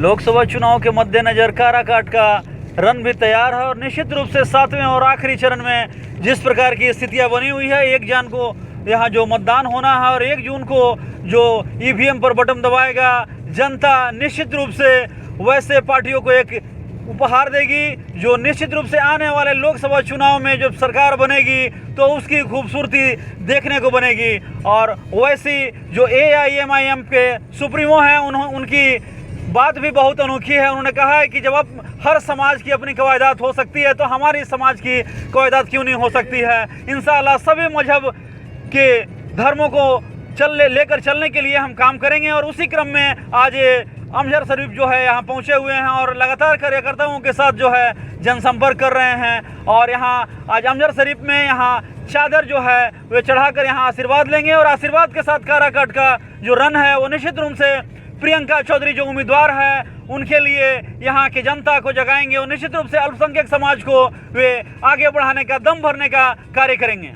लोकसभा चुनाव के मद्देनजर काराकाट का रन भी तैयार है और निश्चित रूप से 7वें और आखिरी चरण में जिस प्रकार की स्थितियां बनी हुई है, 1 जून को यहाँ जो मतदान होना है और 1 जून को जो ईवीएम पर बटन दबाएगा जनता, निश्चित रूप से वैसे पार्टियों को एक उपहार देगी जो निश्चित रूप से आने वाले लोकसभा चुनाव में जब सरकार बनेगी तो उसकी खूबसूरती देखने को बनेगी। और वैसी जो AIMIM के सुप्रीमो हैं उनकी बात भी बहुत अनोखी है। उन्होंने कहा है कि जब अब हर समाज की अपनी कवायदात हो सकती है तो हमारी समाज की कवायदात क्यों नहीं हो सकती है। इंशाअल्लाह सभी मजहब के धर्मों को लेकर चलने के लिए हम काम करेंगे। और उसी क्रम में आज अमजर शरीफ जो है यहाँ पहुँचे हुए हैं और लगातार कार्यकर्ताओं के साथ जो है जनसंपर्क कर रहे हैं। और यहाँ आज अमजर शरीफ में यहाँ चादर जो है वे चढ़ाकर यहाँ आशीर्वाद लेंगे और आशीर्वाद के साथ काराकाट का जो रन है वो निश्चित रूप से प्रियंका चौधरी जो उम्मीदवार है उनके लिए यहाँ की जनता को जगाएंगे और निश्चित रूप से अल्पसंख्यक समाज को वे आगे बढ़ाने का, दम भरने का कार्य करेंगे।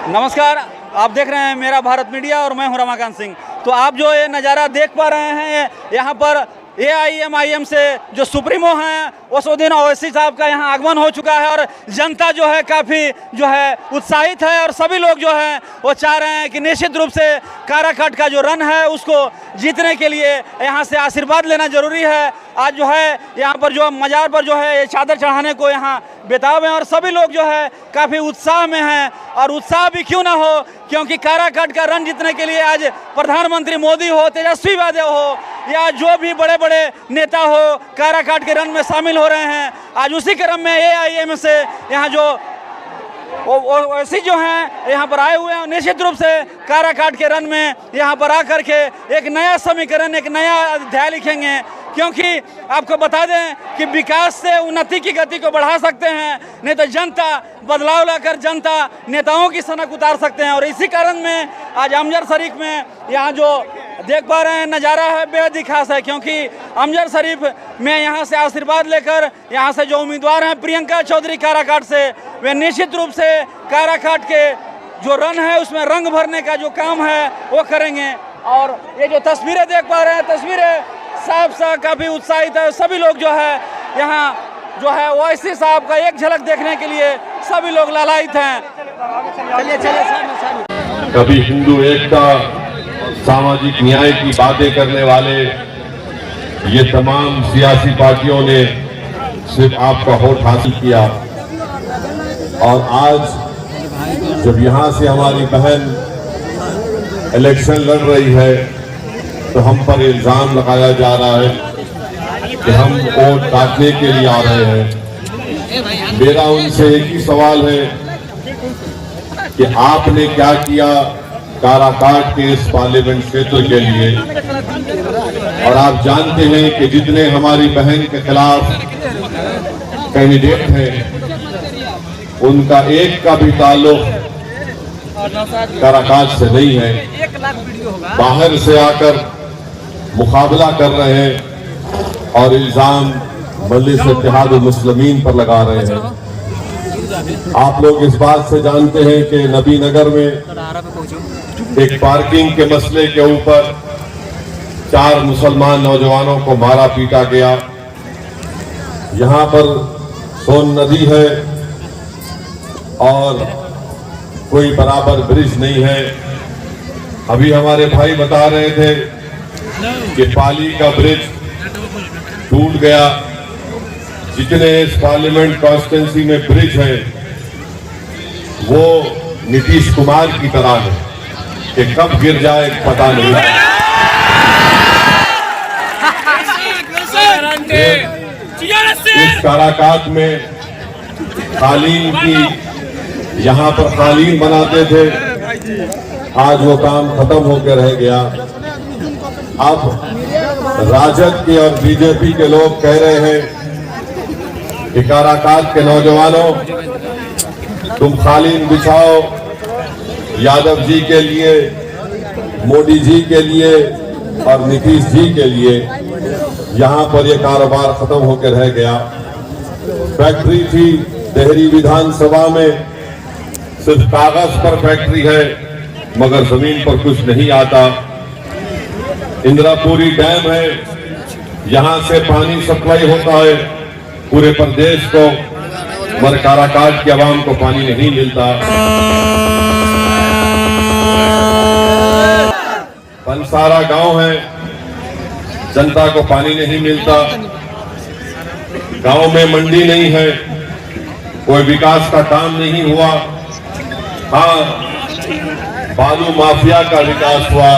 नमस्कार, आप देख रहे हैं मेरा भारत मीडिया और मैं हूं रमाकांत सिंह। तो आप जो ये नज़ारा देख पा रहे हैं, यहाँ पर AIMIM से जो सुप्रीमो हैं असदुद्दीन ओवैसी साहब का यहाँ आगमन हो चुका है और जनता जो है काफ़ी जो है उत्साहित है और सभी लोग जो हैं वो चाह रहे हैं कि निश्चित रूप से काराकाट का जो रन है उसको जीतने के लिए यहाँ से आशीर्वाद लेना जरूरी है। आज जो है यहाँ पर जो मज़ार पर जो है चादर चढ़ाने को यहाँ बेताब हैं और सभी लोग जो है काफ़ी उत्साह में हैं। और उत्साह भी क्यों ना हो, क्योंकि काराकाट का रन जीतने के लिए आज प्रधानमंत्री मोदी हो, तेजस्वी यादव हो या जो भी बड़े बड़े नेता हो काराकाट के रन में शामिल हो रहे हैं। आज उसी क्रम में AIM से यहाँ जो ओवैसी जो हैं यहाँ पर आए हुए हैं, निश्चित रूप से काराकाट के रन में यहाँ पर आकर के एक नया समीकरण, एक नया अध्याय लिखेंगे। क्योंकि आपको बता दें कि विकास से उन्नति की गति को बढ़ा सकते हैं, नहीं तो जनता बदलाव लाकर जनता नेताओं की सनक उतार सकते हैं। और इसी कारण में आज अमजर शरीफ में यहाँ जो देख पा रहे हैं नज़ारा है बेहद ही खास है। क्योंकि अमजर शरीफ में यहाँ से आशीर्वाद लेकर यहाँ से जो उम्मीदवार हैं प्रियंका चौधरी काराकाट से, वे निश्चित रूप से काराकाट के जो रन है उसमें रंग भरने का जो काम है वो करेंगे। और ये जो तस्वीरें देख पा रहे हैं, तस्वीरें साफ काफ़ी उत्साहित है। सभी लोग जो है यहाँ जो है ओवैसी साहब का एक झलक देखने के लिए सभी लोग लालायित हैं। कभी हिंदू एकता, सामाजिक न्याय की बातें करने वाले ये तमाम सियासी पार्टियों ने सिर्फ आपका वोट हासिल किया। और आज जब यहाँ से हमारी बहन इलेक्शन लड़ रही है तो हम पर इल्जाम लगाया जा रहा है कि हम वोट काटने के लिए आ रहे हैं। मेरा उनसे एक ही सवाल है कि आपने क्या किया काराकाट के इस पार्लियामेंट क्षेत्र के लिए। और आप जानते हैं कि जितने हमारी बहन के खिलाफ कैंडिडेट हैं उनका एक का भी ताल्लुक काराकाट से नहीं है। बाहर से आकर मुकाबला कर रहे हैं और इल्जाम मजलिस इत्तेहादुल मुस्लिमीन पर लगा रहे हैं। आप लोग इस बात से जानते हैं कि नबी नगर में एक पार्किंग के मसले के ऊपर 4 मुसलमान नौजवानों को मारा पीटा गया। यहाँ पर सोन नदी है और कोई बराबर ब्रिज नहीं है। अभी हमारे भाई बता रहे थे कि पाली का ब्रिज टूट गया। जितने इस पार्लियामेंट कॉन्स्टिट्यूंसी में ब्रिज है वो नीतीश कुमार की तरह है कि कब गिर जाए पता नहीं। इस काराकाट में कालीन की, यहाँ पर कालीन बनाते थे, आज वो काम खत्म होकर रह गया। अब राजद के और बीजेपी के लोग कह रहे हैं कि काराकाट के नौजवानों तुम कालीन बिछाओ यादव जी के लिए, मोदी जी के लिए और नीतीश जी के लिए। यहाँ पर यह कारोबार खत्म होकर रह गया। फैक्ट्री थी देहरी विधानसभा में, सिर्फ कागज पर फैक्ट्री है मगर जमीन पर कुछ नहीं आता। इंद्रापुरी डैम है, यहाँ से पानी सप्लाई होता है पूरे प्रदेश को, मगर काराकाट की आवाम को पानी नहीं मिलता। पंसारा गांव है, जनता को पानी नहीं मिलता, गांव में मंडी नहीं है, कोई विकास का काम नहीं हुआ। हाँ, बालू माफिया का विकास हुआ,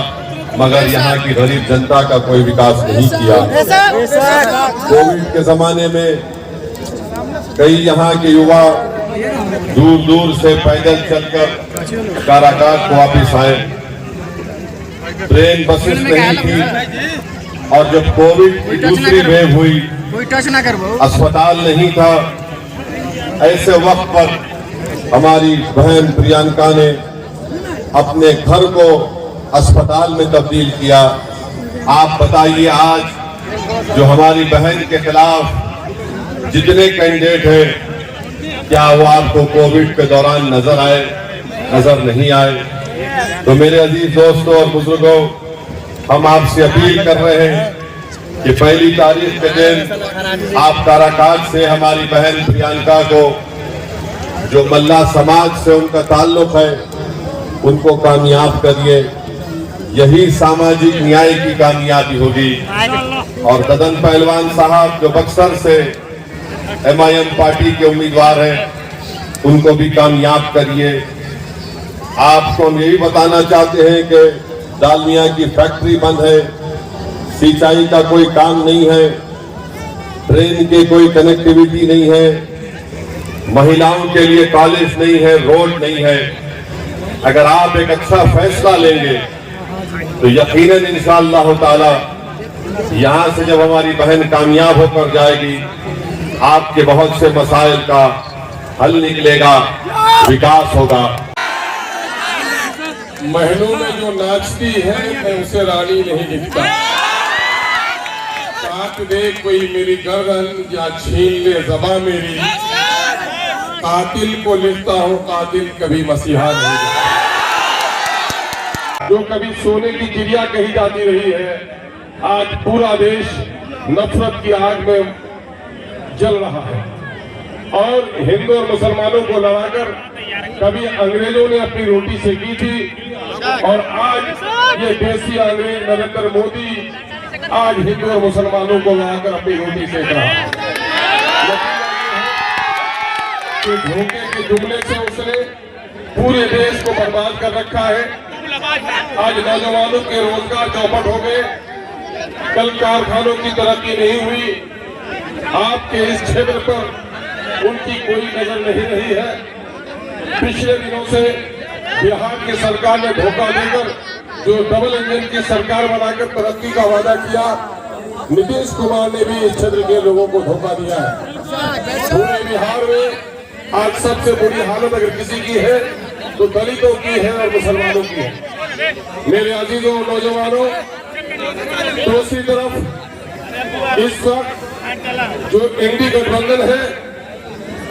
मगर यहाँ की गरीब जनता का कोई विकास नहीं किया। कोविड के जमाने में कई यहाँ के युवा दूर दूर से पैदल चलकर काराकाट को वापिस आए। ट्रेन बसेस नहीं थी, और जब कोविड की दूसरी वेव हुई, अस्पताल नहीं था। ऐसे वक्त पर हमारी बहन प्रियंका ने अपने घर को अस्पताल में तब्दील किया। आप बताइए, आज जो हमारी बहन के खिलाफ जितने कैंडिडेट हैं, क्या वो आपको कोविड के दौरान नजर आए? नजर नहीं आए। तो मेरे अजीज दोस्तों और बुजुर्गों, हम आपसे अपील कर रहे हैं कि 1 तारीख के दिन आप काराकाट से हमारी बहन प्रियंका को, जो मल्ला समाज से उनका ताल्लुक है, उनको कामयाब करिए। यही सामाजिक न्याय की कामयाबी होगी। और ददन पहलवान साहब जो बक्सर से MIM पार्टी के उम्मीदवार हैं, उनको भी कामयाब करिए। आपको हम यही बताना चाहते हैं कि डालमिया की फैक्ट्री बंद है, सिंचाई का कोई काम नहीं है, ट्रेन की कोई कनेक्टिविटी नहीं है, महिलाओं के लिए कॉलेज नहीं है, रोड नहीं है। अगर आप एक अच्छा फैसला लेंगे तो यकीनन इंशाअल्लाह ताला यहाँ से जब हमारी बहन कामयाब होकर जाएगी, आपके बहुत से मसाइल का हल निकलेगा, विकास होगा। महलों में जो नाचती है, मैं उसे रानी नहीं लिखता। काट दे कोई मेरी गर्दन या छीन ले ज़बां मेरी, कातिल को लिखता हूँ, कातिल कभी मसीहा नहीं। जो कभी सोने की चिड़िया कही जाती रही है, आज पूरा देश नफरत की आग में जल रहा है। और हिंदू और मुसलमानों को लड़ाकर कभी अंग्रेजों ने अपनी रोटी सेकी थी, और आज ये देसी अंग्रेज नरेंद्र मोदी आज हिंदू और मुसलमानों को लड़ाकर अपनी रोटी सेक रहा है। धोखे के जुमले से उसने पूरे देश को बर्बाद कर रखा है। आज नौजवानों के रोजगार चौपट हो गए, कल कारखानों की तरक्की नहीं हुई। आपके इस क्षेत्र पर उनकी कोई नजर नहीं रही है। पिछले दिनों से बिहार की सरकार ने धोखा देकर जो डबल इंजन की सरकार बनाकर तरक्की का वादा किया, नीतीश कुमार ने भी इस क्षेत्र के लोगों को धोखा दिया है। पूरे बिहार में आज सबसे बुरी हालत अगर किसी की है तो दलितों की है और मुसलमानों की है। मेरे अजीजों नौजवानों, दूसरी तरफ इस वक्त जो इंडी गठबंधन है,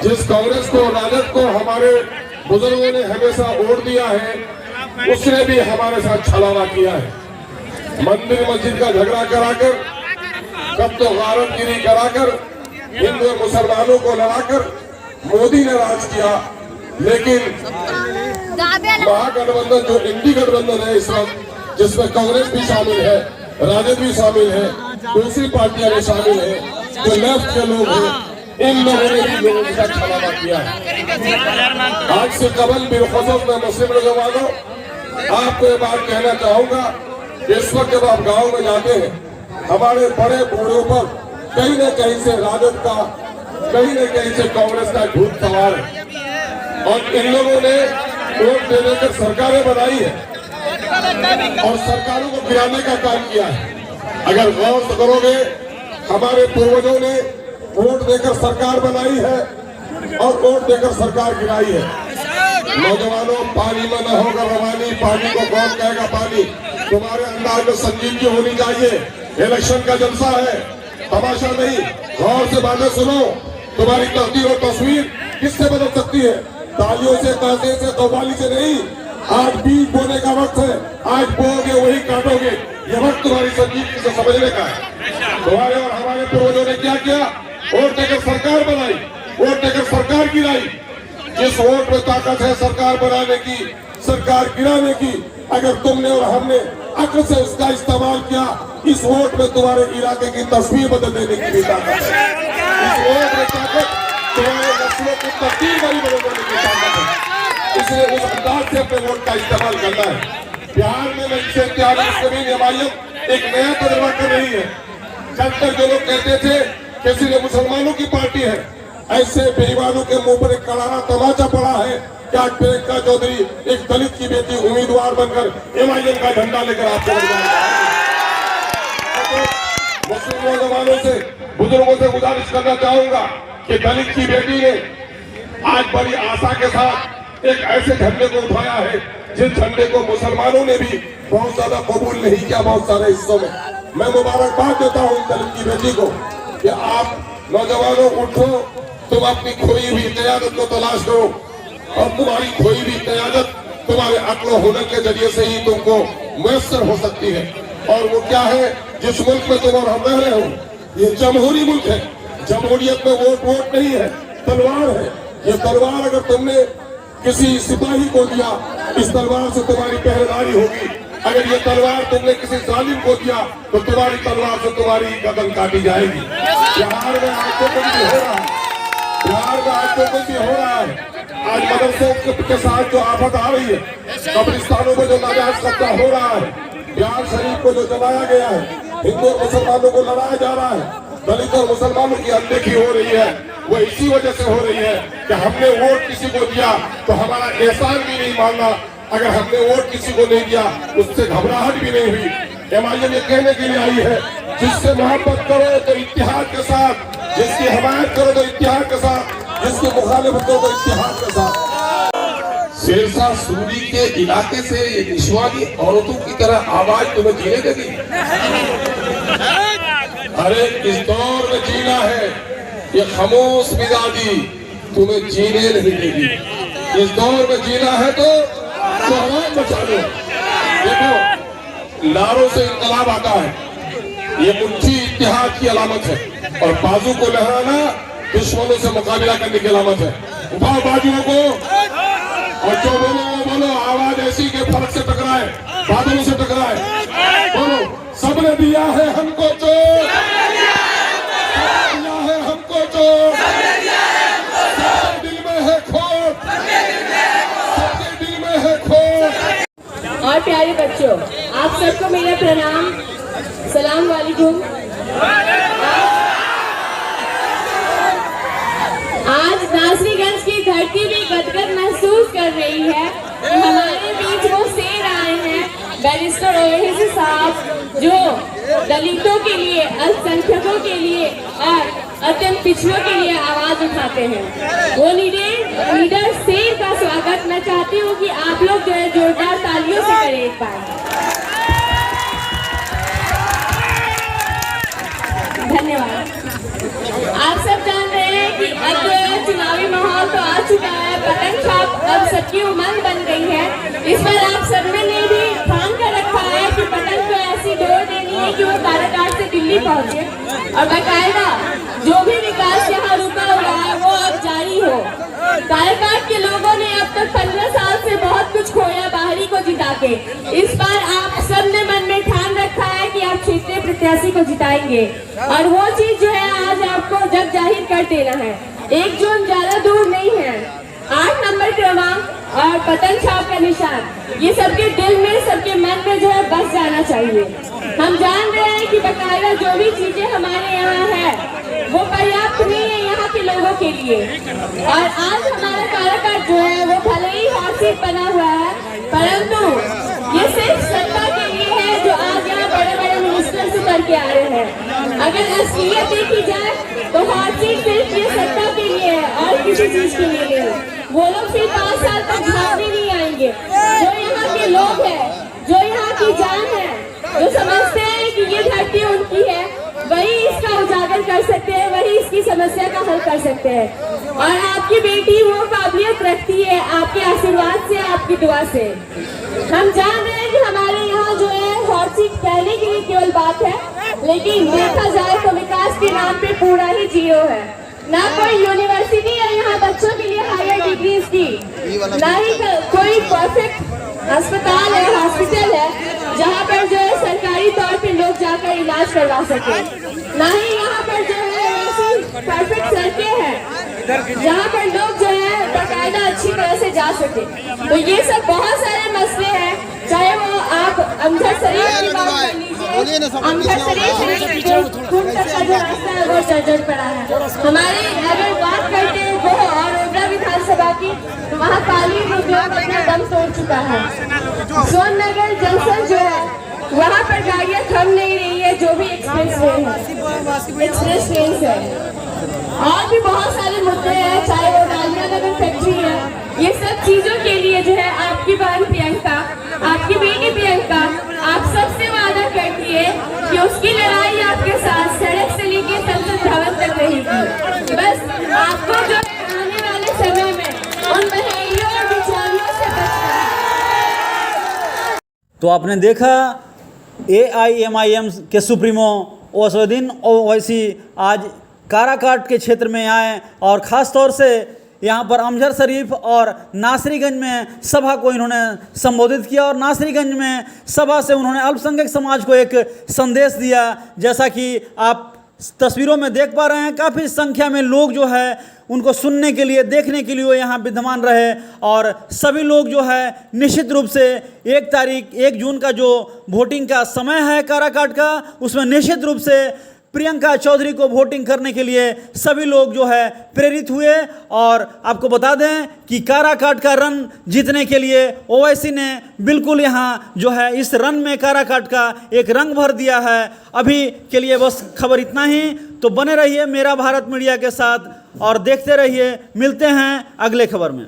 जिस कांग्रेस को, राजद को हमारे बुजुर्गों ने हमेशा वोट दिया है, उसने भी हमारे साथ छलावा किया है। मंदिर मस्जिद का झगड़ा कराकर, कब तो गारतगिरी कराकर, हिंदू और मुसलमानों को लड़ाकर मोदी ने राज किया। लेकिन महागठबंधन जो इंडी गठबंधन है इस वक्त, जिसमें कांग्रेस भी शामिल है, राजद भी शामिल है, दूसरी पार्टियां भी शामिल है, जो लेफ्ट के लोग हैं, इन लोगों ने भी लोगों के साथ छलावा किया है। आज से कबल बिलखुसूस में मुस्लिम नौजवानों, आपको ये बात कहना चाहूंगा, इस वक्त जब आप गाँव में जाते हैं, हमारे बड़े बूढ़ों पर कहीं न कहीं से राजद का, कहीं न कहीं से कांग्रेस का झूठ सवार है। और इन लोगों ने वोट दे देकर सरकारें बनाई है और सरकारों को गिराने का काम किया है। अगर गौर से करोगे, हमारे पूर्वजों ने वोट देकर सरकार बनाई है और वोट देकर सरकार गिराई है। नौजवानों, पानी में न होगा रवानी, पानी को कौन कहेगा पानी। तुम्हारे अंदाज में संजीदगी होनी चाहिए। इलेक्शन का जलसा है, तमाशा नहीं। गौर से बातें सुनो। तुम्हारी तकदीर और तस्वीर किससे बदल सकती है? तालियों से, ताजे से, कव्वाली से नहीं। आज बीज बोने का वक्त है। आज बोओगे वही काटोगे। ये वक्त तुम्हारी संजीदगी से समझने का है। तुम्हारे और हमारे पूर्वजों ने क्या किया? वोट देकर सरकार बनाई, वोट देकर सरकार गिराई। जिस वोट में ताकत है सरकार बनाने की, सरकार गिराने की, अगर तुमने और हमने अक्ल से उसका इस्तेमाल किया, इस वोट में तुम्हारे इलाके की तस्वीर बदल देने की भी ताकत है। इस वोट में ताकत तुम्हारे नस्लों की तस्वीर बदल देने की ताकत है। इसलिए उस अंदाज से अपने वोट का इस्तेमाल करना है। बिहार में इनसे जमीन एक नया तजुर्बा कर रही है। कल तक जो लोग कहते थे कि सिर्फ मुसलमानों की पार्टी है, ऐसे बेईमानों के मुंह पर एक करारा तमाचा पड़ा है कि आज प्रियंका चौधरी एक दलित की बेटी उम्मीदवार बनकर MIM का झंडा लेकर आपको मुस्लिम नौजवानों से, बुजुर्गों से गुजारिश करना चाहूंगा कि दलित की बेटी ने आज बड़ी आशा के साथ एक ऐसे झंडे को उठाया है जिस झंडे को मुसलमानों ने भी बहुत ज्यादा कबूल नहीं किया। बहुत सारे हिस्सों में मैं मुबारकबाद देता हूँ दलित की बेटी को कि आप नौजवानों उठो, तुम अपनी खोई हुई क़यादत को तलाश करो और तुम्हारी खोई हुई क़यादत तुम्हारे अक्ल हुनर के जरिए से ही तुमको मुयस्सर हो सकती है। और वो क्या है जिस मुल्क में तुम और हम रह रहे हो, ये जमहूरी मुल्क है। जमहूरियत में वोट नहीं है, तलवार है। ये तलवार अगर तुमने किसी सिपाही को दिया, इस तलवार से तुम्हारी पहरेदारी होगी। अगर ये तलवार तुमने किसी जालिम को दिया तो तुम्हारी तलवार से तुम्हारी गर्दन काटी जाएगी। बिहार में आज तो कुछ भी हो रहा है, बिहार में आज तो कुछ भी हो रहा है। आज मदरसों के साथ जो आफत आ रही है, कब्रिस्तानों में जो नाजायज कब्जा हो रहा है, बिहार शरीफ को जो जलाया गया है, हिंदू और मुसलमानों को लड़ाया जा रहा है, दलित और मुसलमानों की अनदेखी हो रही है, वो इसी वजह से हो रही है कि हमने वोट किसी को दिया तो हमारा एहसान भी नहीं मानना। अगर हमने वोट किसी को नहीं दिया उससे घबराहट भी नहीं हुई। MIM ये कहने के लिए आई है, जिससे मोहब्बत करो तो इत्तेहाद के साथ, जिसकी हमायत करो तो इत्तेहाद के साथ, जिसकी मुखालिफत करो तो इत्तेहाद के साथ। शेरशाह सूरी के इलाके से ये निस्वानी औरतों की तरह आवाज तुम्हें जीने देगी? अरे इस दौर में जीना है, ये खामोश मिजाजी तुम्हें जीने नहीं देगी। इस दौर में जीना है तो आवाज बचा लो। देखो नारों से इनकलाब आता है, ये मुट्ठी इत्तेहाद की अलामत है, और बाजू को लहराना दुश्मनों से मुकाबला करने की अलामत है। उठाओ बाजुओं को और जो बोलो आवाज ऐसी के फर्क से टकराए, बादलों से टकराए। बोलो सबने दिया है हमको चोट, दिया है हमको चोट, सबके दिल में है खोट, सबके दिल में है खोट। और प्यारे बच्चों, आप सबको मेरा प्रणाम, सलाम वालेकुम। आज नासरीगंज की धरती भी गदगद महसूस कर रही है कि हमारे बीच वो शेर आए हैं, बैरिस्टर ओवैसी साहब, जो दलितों के लिए, अल्पसंख्यकों के लिए और अत्यंत पिछड़ों के लिए आवाज उठाते हैं। वो लीडर शेर का स्वागत मैं चाहती हूँ कि आप लोग जो है जोरदार तालियों से करें एक बार। धन्यवाद। आप सब जान रहे हैं कि अब जो है चुनावी माहौल तो आ चुका है, पतंग छाप अब सबकी उमंग बन गई है। इस पर आप सबने भी ठान कर रखा है कि पतंग को ऐसी दौड़ देनी है कि वो काराकाट से दिल्ली पहुंचे, और बाकायदा जो भी विकास यहाँ रुका हुआ है वो अब जारी हो। काराकाट के लोगों ने अब तक 15 साल से बहुत कुछ खोया बाहरी को जिता के। इस बार आप सबने मन में ठान रखा है कि आप क्षेत्रीय प्रत्याशी को जिताएंगे, और वो चीज जो है आज आपको जग जाहिर कर देना है। 1 जून ज्यादा दूर नहीं है। 8 नंबर क्रमांक और पतंग छाप का निशान, ये सबके दिल में, सबके मन में जो है बस जाना चाहिए। हम जान रहे हैं कि बकायदा जो भी चीजें हमारे यहाँ है वो पर्याप्त नहीं है यहाँ के लोगों के लिए, और आज हमारा काराकाट जो है वो भले ही हॉट सीट बना हुआ है, परंतु ये सिर्फ सत्ता के लिए है जो आज यहाँ बड़े बड़े मिनिस्टर से करके आ रहे हैं। अगर असलियत देखी जाए तो हॉट सीट सिर्फ ये सत्ता के लिए है और किसी चीज के लिए नहीं। वो लोग फिर 5 साल तक झाड़ने नहीं आएंगे। जो यहाँ के लोग हैं, जो यहाँ की जान है, जो समझते हैं कि ये धरती उनकी है, वही इसका उजागर कर सकते हैं, वही इसकी समस्या का हल कर सकते हैं। और आपकी बेटी वो काबिलियत रखती है आपके आशीर्वाद से, आपकी दुआ से। हम जान रहे हैं कि हमारे यहाँ जो है हॉट वाराणसी कहने के लिए केवल बात है, लेकिन देखा जाए तो विकास के नाम पे पूरा ही जीरो है। ना कोई यूनिवर्सिटी है यहाँ बच्चों के लिए हायर डिग्रीज की, ना ही कोई परफेक्ट अस्पताल है, हॉस्पिटल है जहाँ पर जो है सरकारी तौर पे लोग जाकर इलाज करवा सके, ना ही यहाँ पर जो है ऐसी परफेक्ट सड़कें हैं जहाँ पर लोग जो है बाकायदा अच्छी तरह से जा सके। तो ये सब बहुत सारे मसले हैं, चाहे वो आप अमजद शरीफ की बात कर लीजिए, अमजद शरीफ से खून तक का जो रास्ता है वो जर्जर पड़ा है। हमारी अगर बात करते हैं वो और ओबरा विधानसभा की, तो वहाँ कालीन उद्योग अपना दम तोड़ चुका है। सोननगर जंक्शन जो है वहाँ पर गाड़ियाँ थम नहीं रही है, जो भी एक्सप्रेस ट्रेन है। और भी बहुत सारे मुद्दे हैं, चाहे वो डालिया नगर फैक्ट्री है। ये सब चीजों के लिए जो है आपकी बहन प्रियंका, आपकी बेटी प्रियंका आप सबसे वादा करती है कि उसकी लड़ाई आपके साथ सड़क से लेके संसद भवन तक रहेगी। बस आपको जो आने वाले समय में उन बहनों और बिचारियों से बचना है। तो आपने देखा AIMIM के सुप्रीमो असदुद्दीन ओवैसी आज काराकाट के क्षेत्र में आए और ख़ास तौर से यहाँ पर अमजद शरीफ और नासरीगंज में सभा को इन्होंने संबोधित किया और नासरीगंज में सभा से उन्होंने अल्पसंख्यक समाज को एक संदेश दिया। जैसा कि आप तस्वीरों में देख पा रहे हैं, काफ़ी संख्या में लोग जो है उनको सुनने के लिए, देखने के लिए यहाँ विद्यमान रहे और सभी लोग जो है निश्चित रूप से 1 जून का जो वोटिंग का समय है काराकाट का, उसमें निश्चित रूप से प्रियंका चौधरी को वोटिंग करने के लिए सभी लोग जो है प्रेरित हुए। और आपको बता दें कि काराकाट का रन जीतने के लिए ओवैसी ने बिल्कुल यहाँ जो है इस रन में काराकाट का एक रंग भर दिया है। अभी के लिए बस खबर इतना ही, तो बने रहिए मेरा भारत मीडिया के साथ और देखते रहिए। मिलते हैं अगले खबर में।